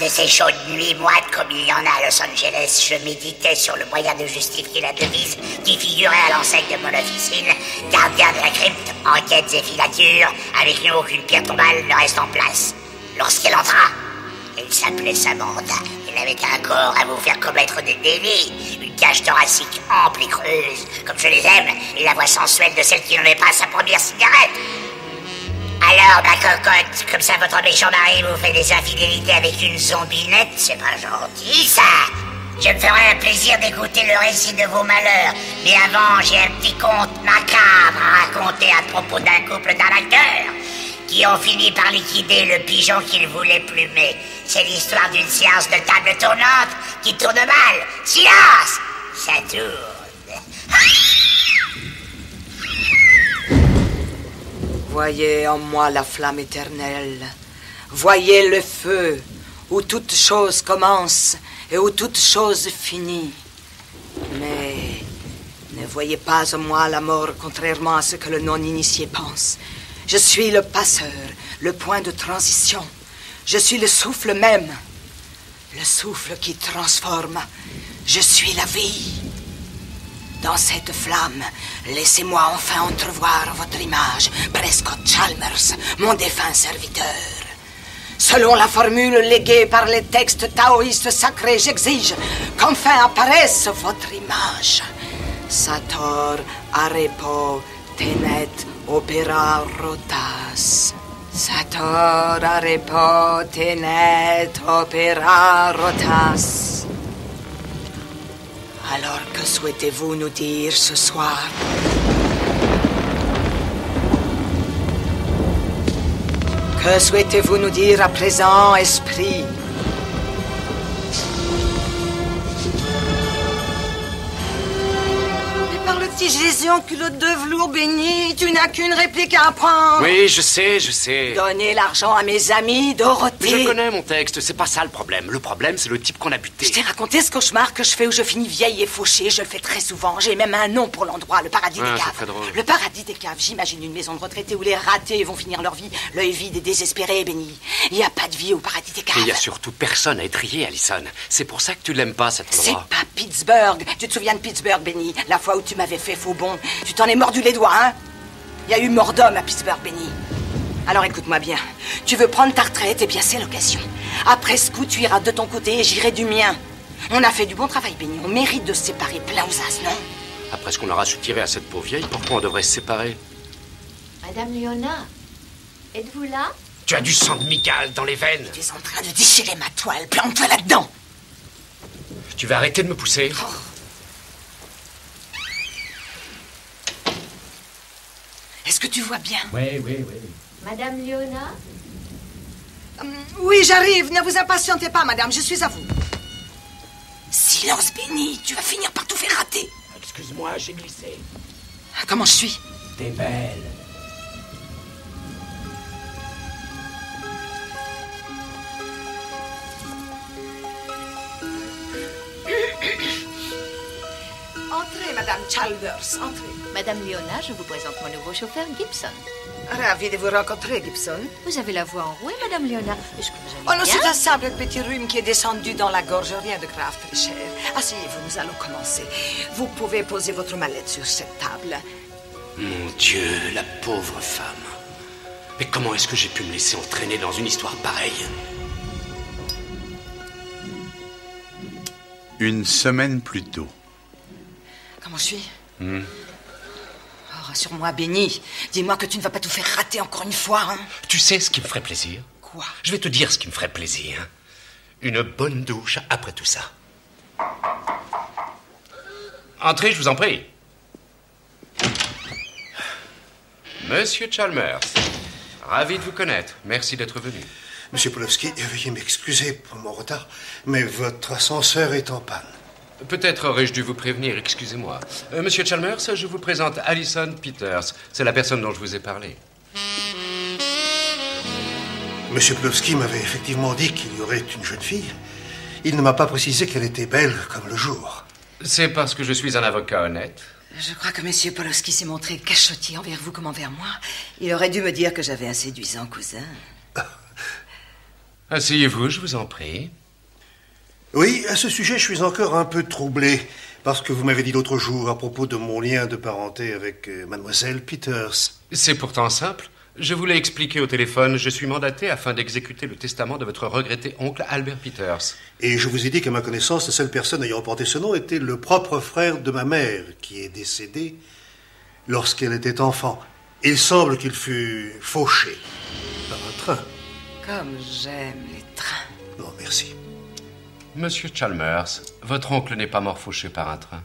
de ces chaudes nuits moites comme il y en a à Los Angeles, je méditais sur le moyen de justifier la devise qui figurait à l'enseigne de mon officine. Gardien de la crypte, enquêtes et filatures, avec nous aucune pierre tombale ne reste en place. Lorsqu'il entra, il s'appelait Samantha. Il avait un corps à vous faire commettre des délits, une cage thoracique ample et creuse, comme je les aime, et la voix sensuelle de celle qui n'en est pas sa première cigarette. Alors, ma cocotte, comme ça votre méchant mari vous fait des infidélités avec une zombinette, c'est pas gentil, ça. Je me ferai un plaisir d'écouter le récit de vos malheurs. Mais avant, j'ai un petit conte macabre à raconter à propos d'un couple d'arnaqueurs qui ont fini par liquider le pigeon qu'ils voulaient plumer. C'est l'histoire d'une séance de table tournante qui tourne mal. Silence! Ça tourne. Voyez en moi la flamme éternelle. Voyez le feu où toute chose commence et où toute chose finit. Mais ne voyez pas en moi la mort, contrairement à ce que le non-initié pense. Je suis le passeur, le point de transition. Je suis le souffle même, le souffle qui transforme. Je suis la vie. Dans cette flamme, laissez-moi enfin entrevoir votre image, Prescott Chalmers, mon défunt serviteur. Selon la formule léguée par les textes taoïstes sacrés, j'exige qu'enfin apparaisse votre image. Sator arepo tenet opera rotas. Sator arepo tenet opera rotas. Alors, que souhaitez-vous nous dire ce soir? Que souhaitez-vous nous dire à présent, esprit? Par le petit Jésus en culotte de velours béni, tu n'as qu'une réplique à apprendre. Oui, je sais. Donner l'argent à mes amis, Dorothée. Mais je connais mon texte, c'est pas ça le problème. Le problème, c'est le type qu'on a buté. Je t'ai raconté ce cauchemar que je fais où je finis vieille et fauchée. Je le fais très souvent. J'ai même un nom pour l'endroit, le paradis des caves. C'est très drôle. Le paradis des caves. J'imagine une maison de retraités où les ratés vont finir leur vie, l'œil vide et désespéré, béni. Il n'y a pas de vie au paradis des caves. Et il y a surtout personne à étrier, Allison. C'est pour ça que tu l'aimes pas, cet C'est endroit. pas Pittsburgh. Tu te souviens de Pittsburgh, Benny? La fois où tu m'avais fait faux bon. Tu t'en es mordu les doigts, hein? Il y a eu mort d'homme à Pittsburgh, Benny. Alors écoute-moi bien. Tu veux prendre ta retraite, eh bien c'est l'occasion. Après ce coup, tu iras de ton côté et j'irai du mien. On a fait du bon travail, Benny. On mérite de se séparer plein aux as, non? Après ce qu'on aura soutiré à cette pauvre vieille, pourquoi on devrait se séparer? Madame Léona, êtes-vous là? Tu as du sang de migale dans les veines. Tu es en train de déchirer ma toile. Plante-toi là-dedans. Tu vas arrêter de me pousser? Est-ce que tu vois bien? Oui. Madame Léona? Oui, j'arrive. Ne vous impatientez pas, madame. Je suis à vous. Silence, Benny. Tu vas finir par tout faire rater. Excuse-moi, j'ai glissé. Comment je suis? T'es belle. Entrez, madame Chalders. Entrez. Madame Léona, je vous présente mon nouveau chauffeur, Gibson. Ravi de vous rencontrer, Gibson. Vous avez la voix enrouée, Madame Léona. Est-ce que vous Oh allez non, bien? c'est un simple petit rhume qui est descendu dans la gorge. Rien de grave, très cher. Asseyez-vous, nous allons commencer. Vous pouvez poser votre mallette sur cette table. Mon Dieu, la pauvre femme. Mais comment est-ce que j'ai pu me laisser entraîner dans une histoire pareille? Une semaine plus tôt. Comment je suis? Oh, rassure-moi, Benny. Dis-moi que tu ne vas pas tout faire rater encore une fois, hein? Tu sais ce qui me ferait plaisir? Quoi? Je vais te dire ce qui me ferait plaisir. Une bonne douche après tout ça. Entrez, je vous en prie. Monsieur Chalmers, ravi de vous connaître. Merci d'être venu. Monsieur Polowski, veuillez m'excuser pour mon retard, mais votre ascenseur est en panne. Peut-être aurais-je dû vous prévenir, excusez-moi. Monsieur Chalmers, je vous présente Allison Peters. C'est la personne dont je vous ai parlé. Monsieur Polowski m'avait effectivement dit qu'il y aurait une jeune fille. Il ne m'a pas précisé qu'elle était belle comme le jour. C'est parce que je suis un avocat honnête. Je crois que Monsieur Polowski s'est montré cachotier envers vous comme envers moi. Il aurait dû me dire que j'avais un séduisant cousin. Asseyez-vous, je vous en prie. Oui, à ce sujet, je suis encore un peu troublé. Parce que vous m'avez dit l'autre jour à propos de mon lien de parenté avec mademoiselle Peters. C'est pourtant simple. Je vous l'ai expliqué au téléphone. Je suis mandaté afin d'exécuter le testament de votre regretté oncle Albert Peters. Et je vous ai dit qu'à ma connaissance, la seule personne ayant porté ce nom était le propre frère de ma mère, qui est décédé lorsqu'elle était enfant. Il semble qu'il fut fauché par un train. Comme j'aime les trains. Non, merci. Monsieur Chalmers, votre oncle n'est pas mort fauché par un train.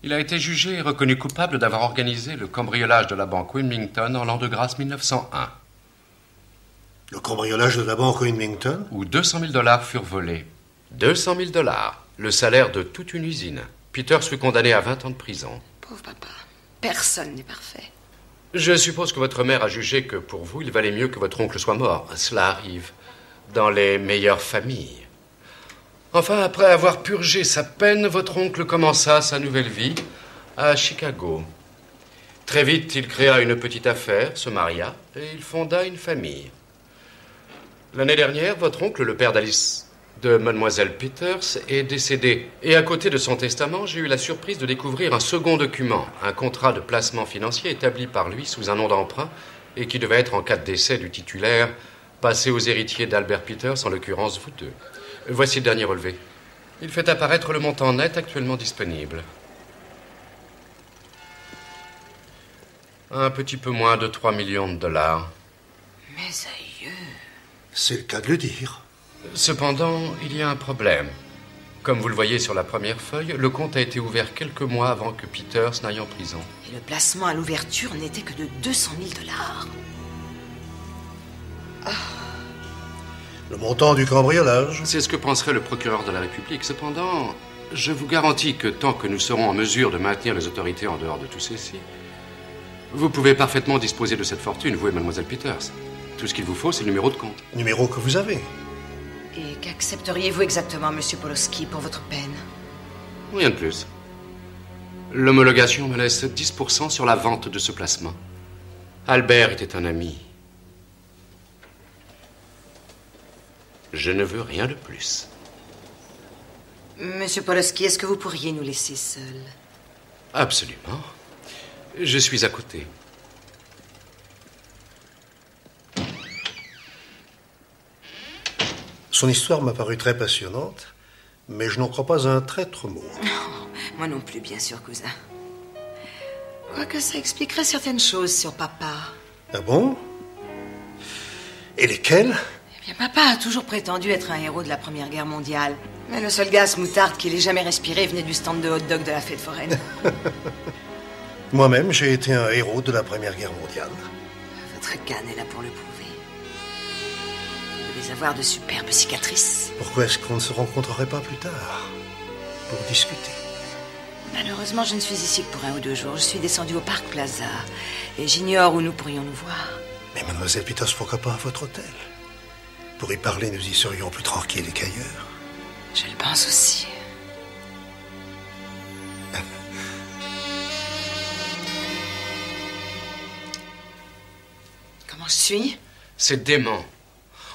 Il a été jugé et reconnu coupable d'avoir organisé le cambriolage de la banque Wilmington en l'an de grâce 1901. Le cambriolage de la banque Wilmington? Où 200 000 $ furent volés. 200 000 $, le salaire de toute une usine. Peters fut condamné à 20 ans de prison. Pauvre papa, personne n'est parfait. Je suppose que votre mère a jugé que pour vous, il valait mieux que votre oncle soit mort. Cela arrive dans les meilleures familles. Enfin, après avoir purgé sa peine, votre oncle commença sa nouvelle vie à Chicago. Très vite, il créa une petite affaire, se maria et il fonda une famille. L'année dernière, votre oncle, le père d'Alice, de mademoiselle Peters, est décédé. Et à côté de son testament, j'ai eu la surprise de découvrir un second document, un contrat de placement financier établi par lui sous un nom d'emprunt et qui devait être, en cas de décès du titulaire, passé aux héritiers d'Albert Peters, en l'occurrence vous deux. Voici le dernier relevé. Il fait apparaître le montant net actuellement disponible. Un petit peu moins de 3 millions de $. Mes aïeux. C'est le cas de le dire. Cependant, il y a un problème. Comme vous le voyez sur la première feuille, le compte a été ouvert quelques mois avant que Peters n'aille en prison. Et le placement à l'ouverture n'était que de 200 000 $. Le montant du cambriolage? C'est ce que penserait le procureur de la République. Cependant, je vous garantis que tant que nous serons en mesure de maintenir les autorités en dehors de tout ceci, vous pouvez parfaitement disposer de cette fortune, vous et mademoiselle Peters. Tout ce qu'il vous faut, c'est le numéro de compte. Numéro que vous avez. Et qu'accepteriez-vous exactement, monsieur Polowski, pour votre peine? Rien de plus. L'homologation me laisse 10% sur la vente de ce placement. Albert était un ami. Je ne veux rien de plus. Monsieur Polowski, est-ce que vous pourriez nous laisser seuls? Absolument. Je suis à côté. Son histoire m'a paru très passionnante, mais je n'en crois pas un traître mot. Non, moi non plus, bien sûr, cousin. Quoique ça expliquerait certaines choses sur papa. Ah bon? Et lesquelles? Eh bien, papa a toujours prétendu être un héros de la Première Guerre mondiale. Mais le seul gaz moutarde qu'il ait jamais respiré venait du stand de hot-dog de la fête foraine. Moi-même, j'ai été un héros de la Première Guerre mondiale. Votre canne est là pour le prouver. Vous devez avoir de superbes cicatrices. Pourquoi est-ce qu'on ne se rencontrerait pas plus tard pour discuter? Malheureusement, je ne suis ici que pour 1 ou 2 jours. Je suis descendue au Parc Plaza et j'ignore où nous pourrions nous voir. Mais mademoiselle Peters, pourquoi pas à votre hôtel? Pour y parler, nous y serions plus tranquilles qu'ailleurs. Je le pense aussi. Comment je suis? C'est dément.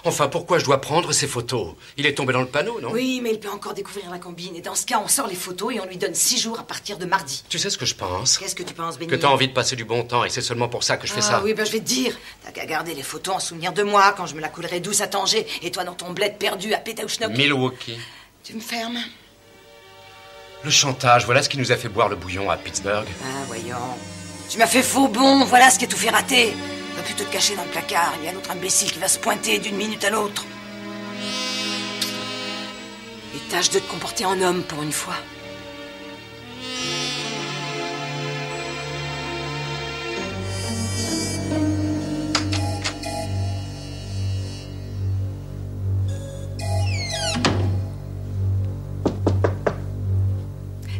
Enfin, pourquoi je dois prendre ces photos? Il est tombé dans le panneau, non? Oui, mais il peut encore découvrir la combine. Et dans ce cas, on sort les photos et on lui donne 6 jours à partir de mardi. Tu sais ce que je pense? Qu'est-ce que tu penses, Benny? Que t'as envie de passer du bon temps et c'est seulement pour ça que je fais ça. Oui, ben je vais te dire. T'as qu'à garder les photos en souvenir de moi quand je me la coulerai douce à Tanger et toi dans ton bled perdu à Pétaouchnok. Milwaukee. Tu me fermes? Le chantage, voilà ce qui nous a fait boire le bouillon à Pittsburgh. Ah, voyons. Tu m'as fait faux bon, voilà ce qui a tout fait rater. Va plutôt te cacher dans le placard. Il y a un autre imbécile qui va se pointer d'une minute à l'autre. Et tâche de te comporter en homme pour une fois.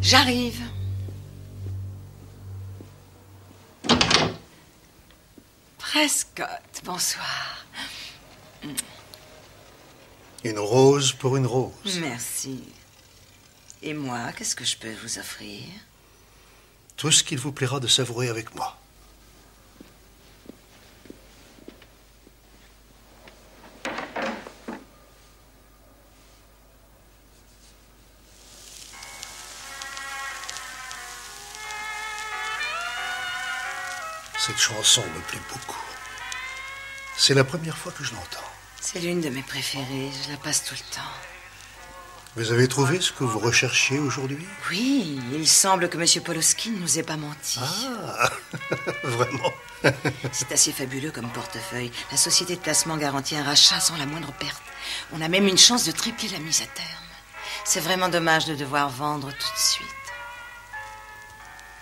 J'arrive. Prescott, bonsoir. Une rose pour une rose. Merci. Et moi, qu'est-ce que je peux vous offrir? Tout ce qu'il vous plaira de savourer avec moi. Cette chanson me plaît beaucoup. C'est la première fois que je l'entends. C'est l'une de mes préférées, je la passe tout le temps. Vous avez trouvé ce que vous recherchiez aujourd'hui? Oui, il semble que M. Poloski ne nous ait pas menti. Ah, vraiment? C'est assez fabuleux comme portefeuille. La société de placement garantit un rachat sans la moindre perte. On a même une chance de tripler la mise à terme. C'est vraiment dommage de devoir vendre tout de suite.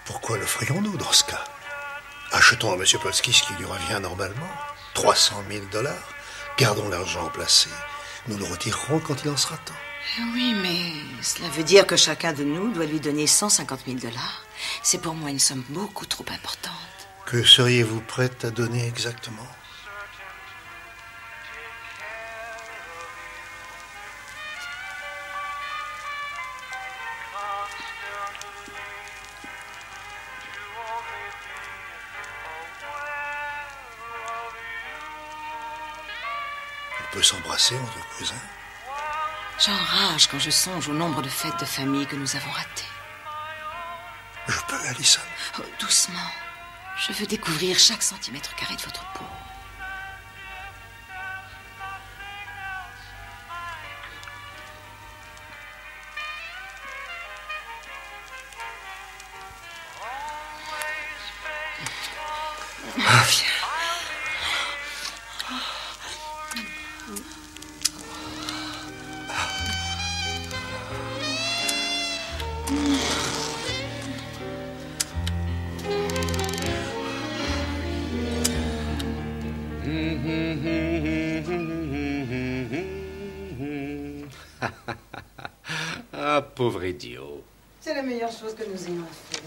Pourquoi le ferions-nous dans ce cas? Achetons à M. Poloski ce qui lui revient normalement. 300 000 $. Gardons l'argent placé. Nous le retirerons quand il en sera temps. Oui, mais cela veut dire que chacun de nous doit lui donner 150 000 $. C'est pour moi une somme beaucoup trop importante. Que seriez-vous prête à donner exactement? On peut s'embrasser entre cousins. J'enrage quand je songe au nombre de fêtes de famille que nous avons ratées. Je peux, Alison. Oh, doucement. Je veux découvrir chaque centimètre carré de votre peau. Viens. Ah, pauvre idiot. C'est la meilleure chose que nous ayons fait.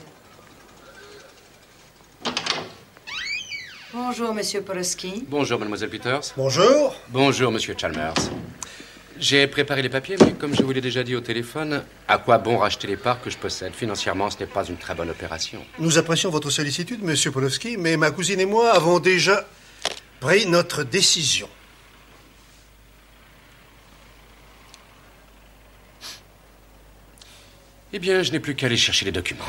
Bonjour, Monsieur Poloski. Bonjour, mademoiselle Peters. Bonjour. Bonjour, monsieur Chalmers. J'ai préparé les papiers, mais comme je vous l'ai déjà dit au téléphone, à quoi bon racheter les parts que je possède? Financièrement, ce n'est pas une très bonne opération. Nous apprécions votre sollicitude, Monsieur Poloski, mais ma cousine et moi avons déjà pris notre décision. Eh bien, je n'ai plus qu'à aller chercher les documents.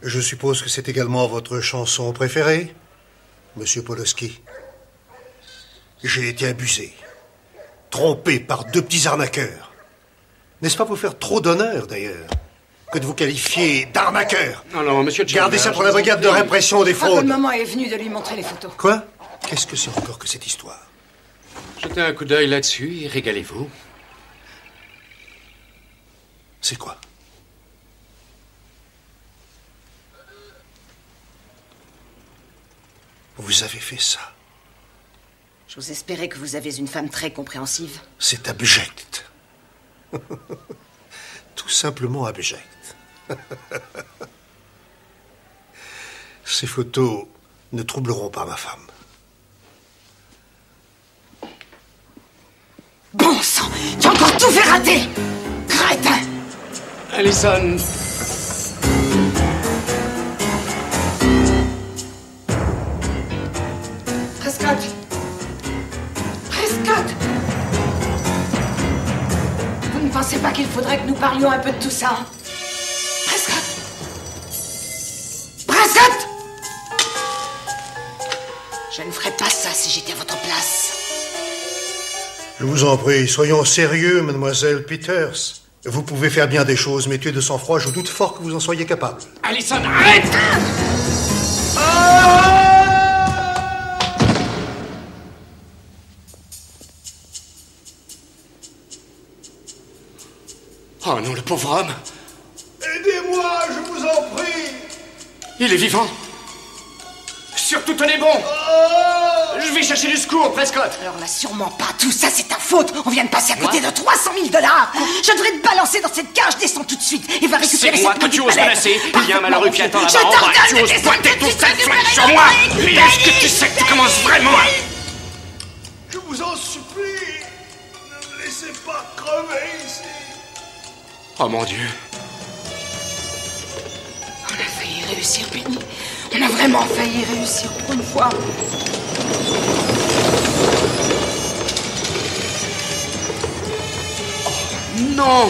Je suppose que c'est également votre chanson préférée, Monsieur Poloski. J'ai été abusé, trompé par deux petits arnaqueurs. N'est-ce pas vous faire trop d'honneur, d'ailleurs, que de vous qualifier d'arnaqueur? Non, non, monsieur Chalmers... Gardez ça pour la brigade de répression des Quand fraudes. le moment est venu de lui montrer les photos. Quoi? Qu'est-ce que c'est encore que cette histoire? Jetez un coup d'œil là-dessus et régalez-vous. C'est quoi? Vous avez fait ça. J'ose espérer que vous avez une femme très compréhensive. C'est abject. Tout simplement abject. Ces photos ne troubleront pas ma femme. Bon sang, tu as encore tout fait rater! Crétin! Alison... Prescott! Prescott! Vous ne pensez pas qu'il faudrait que nous parlions un peu de tout ça? Prescott! Prescott! Je ne ferais pas ça si j'étais à votre place. Je vous en prie, soyons sérieux, mademoiselle Peters. Vous pouvez faire bien des choses, mais tuer de sang-froid, je doute fort que vous en soyez capable. Alison, arrête! Oh non, le pauvre homme! Aidez-moi, je vous en prie! Il est vivant! Surtout tenez bon! Je vais chercher du secours, Prescott! Alors là, sûrement pas. Tout ça, c'est ta faute. On vient de passer à côté de 300 000 $. Je devrais te balancer dans cette cage. Descends tout de suite et va récupérer C'est moi cette que tu petite oses palette. menacer. Il y a un malheureux qui attend Je là-bas en bas. t'ordonne Tu de oses descendre pointer tout ton de suite sale du flingue palais sur de moi! Paris. Et est-ce que tu sais que tu commences vraiment à... Je vous en supplie, ne me laissez pas crever ici. Oh mon Dieu! failli réussir, Benny. On a vraiment failli réussir pour une fois. Oh, non!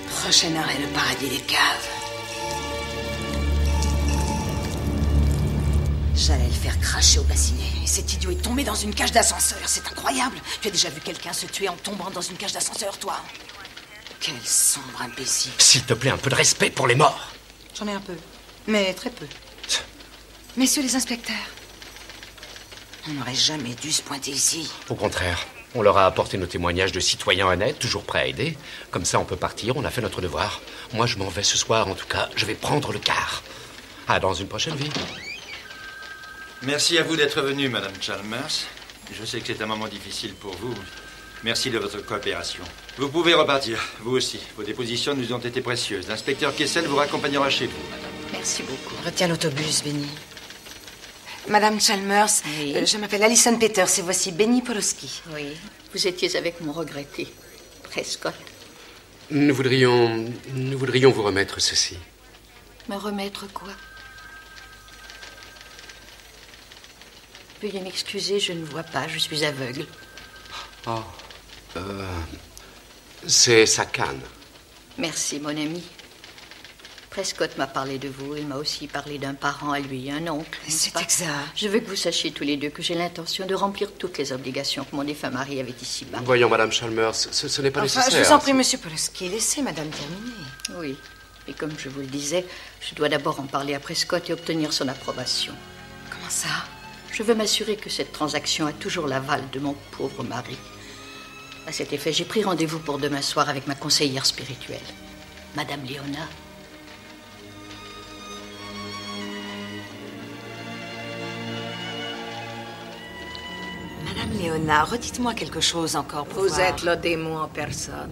Prochain arrêt, le paradis des caves. J'allais le faire cracher au bassinet. Et cet idiot est tombé dans une cage d'ascenseur. C'est incroyable. Tu as déjà vu quelqu'un se tuer en tombant dans une cage d'ascenseur, toi? Quel sombre imbécile. S'il te plaît, un peu de respect pour les morts. J'en ai un peu, mais très peu. Messieurs les inspecteurs, on n'aurait jamais dû se pointer ici. Au contraire, on leur a apporté nos témoignages de citoyens honnêtes, toujours prêts à aider. Comme ça, on peut partir, on a fait notre devoir. Moi, je m'en vais ce soir, en tout cas. Je vais prendre le car. À dans une prochaine vie. Merci à vous d'être venue, Madame Chalmers. Je sais que c'est un moment difficile pour vous. Merci de votre coopération. Vous pouvez repartir, vous aussi. Vos dépositions nous ont été précieuses. L'inspecteur Kessel vous raccompagnera chez vous, madame. Merci beaucoup. Retiens l'autobus, Benny. Madame Chalmers, Oui. Je m'appelle Alison Peters et voici Benny Polowski. Oui, vous étiez avec mon regretté, Prescott. Nous voudrions vous remettre ceci. Me remettre quoi? Veuillez m'excuser, je ne vois pas, je suis aveugle. Oh, c'est sa canne. Merci, mon ami. Prescott m'a parlé de vous. Il m'a aussi parlé d'un parent à lui, un oncle. n'est-ce C'est pas? exact. Je veux que vous sachiez tous les deux que j'ai l'intention de remplir toutes les obligations que mon défunt mari avait ici-bas. Voyons, Madame Chalmers, ce n'est pas Enfin, nécessaire. je vous en prie, Monsieur Polowski, laissez Madame terminer. Oui, et comme je vous le disais, je dois d'abord en parler à Prescott et obtenir son approbation. Comment ça? Je veux m'assurer que cette transaction a toujours l'aval de mon pauvre mari. À cet effet, j'ai pris rendez-vous pour demain soir avec ma conseillère spirituelle, Madame Léona. Madame Léona, redites-moi quelque chose encore pour Vous voir. êtes le démon en personne.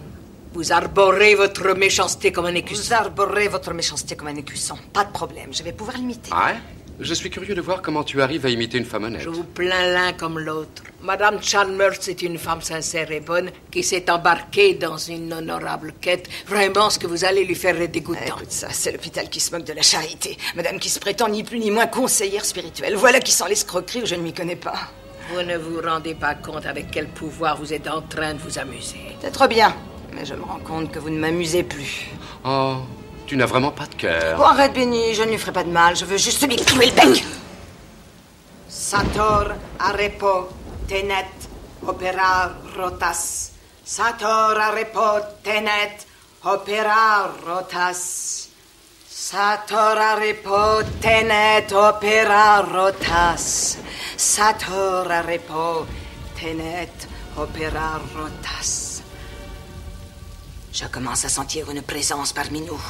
Vous arborez votre méchanceté comme un écusson. Vous arborez votre méchanceté comme un écusson. Pas de problème, je vais pouvoir l'imiter. Ah, je suis curieux de voir comment tu arrives à imiter une femme honnête. Je vous plains l'un comme l'autre. Madame Chalmers est une femme sincère et bonne qui s'est embarquée dans une honorable quête. Vraiment, ce que vous allez lui faire est dégoûtant. Écoute ça, c'est l'hôpital qui se moque de la charité. Madame qui se prétend ni plus ni moins conseillère spirituelle. Voilà qui sent l'escroquerie où je ne m'y connais pas. Vous ne vous rendez pas compte avec quel pouvoir vous êtes en train de vous amuser. C'est trop bien, mais je me rends compte que vous ne m'amusez plus. Oh, tu n'as vraiment pas de cœur. Oh, arrête, Benny, je ne lui ferai pas de mal. Je veux juste lui clouer le bec. Sator arepo tenet opera rotas. Sator arepo tenet opera rotas. Sator arepo tenet opera rotas. Sator arepo tenet opera rotas. Je commence à sentir une présence parmi nous.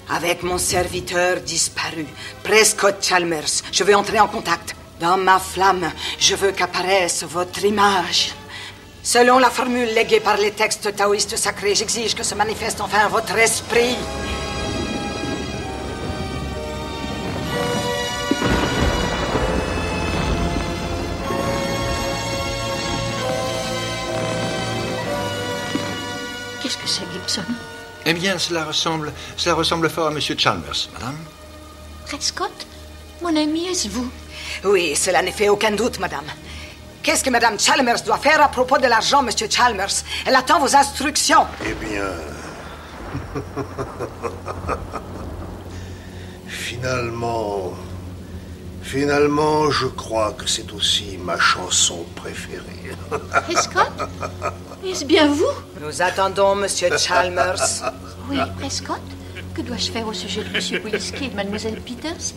Avec mon serviteur disparu, Prescott Chalmers, je veux entrer en contact. Dans ma flamme, je veux qu'apparaisse votre image. Selon la formule léguée par les textes taoïstes sacrés, j'exige que se manifeste enfin votre esprit. Qu'est-ce que c'est, Gibson? Eh bien, cela ressemble fort à Monsieur Chalmers, madame. Prescott? Mon ami, est-ce vous? Oui, cela ne fait aucun doute, madame. Qu'est-ce que madame Chalmers doit faire à propos de l'argent, monsieur Chalmers? Elle attend vos instructions. Eh bien... Finalement, je crois que c'est aussi ma chanson préférée. Prescott? Est-ce bien vous? Nous attendons monsieur Chalmers. Oui, Prescott? Que dois-je faire au sujet de M. Polowski et de Mademoiselle Peters?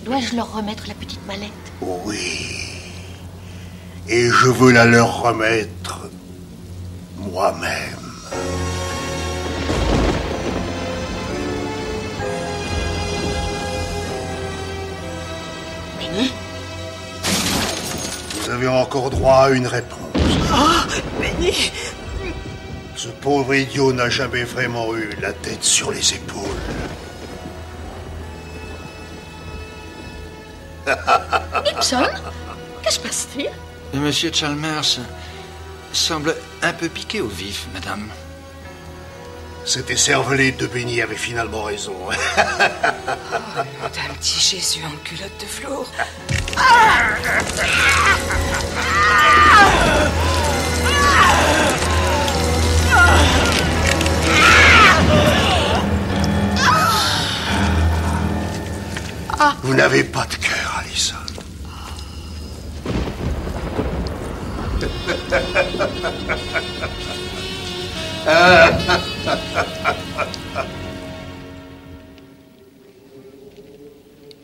Dois-je leur remettre la petite mallette? Oui. Et je veux la leur remettre moi-même. Benny? Vous avez encore droit à une réponse. Oh, Benny! Ce pauvre idiot n'a jamais vraiment eu la tête sur les épaules. Gibson, que se passe-t-il? Monsieur Chalmers semble un peu piqué au vif, madame. Cet écervelé de Benny avait finalement raison. Un petit Jésus en culotte de velours. Vous n'avez pas de cœur, Alison.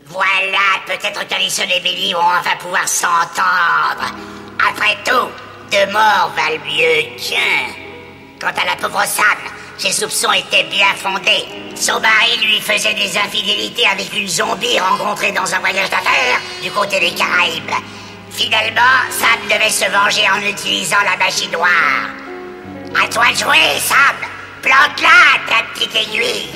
Voilà, peut-être qu'Alison et Billy vont enfin pouvoir s'entendre. Après tout, deux morts valent mieux qu'un. Quant à la pauvre Sam, ses soupçons étaient bien fondés. Son mari lui faisait des infidélités avec une zombie rencontrée dans un voyage d'affaires du côté des Caraïbes. Finalement, Sam devait se venger en utilisant la magie noire. À toi de jouer, Sam. Plante-la, ta petite aiguille.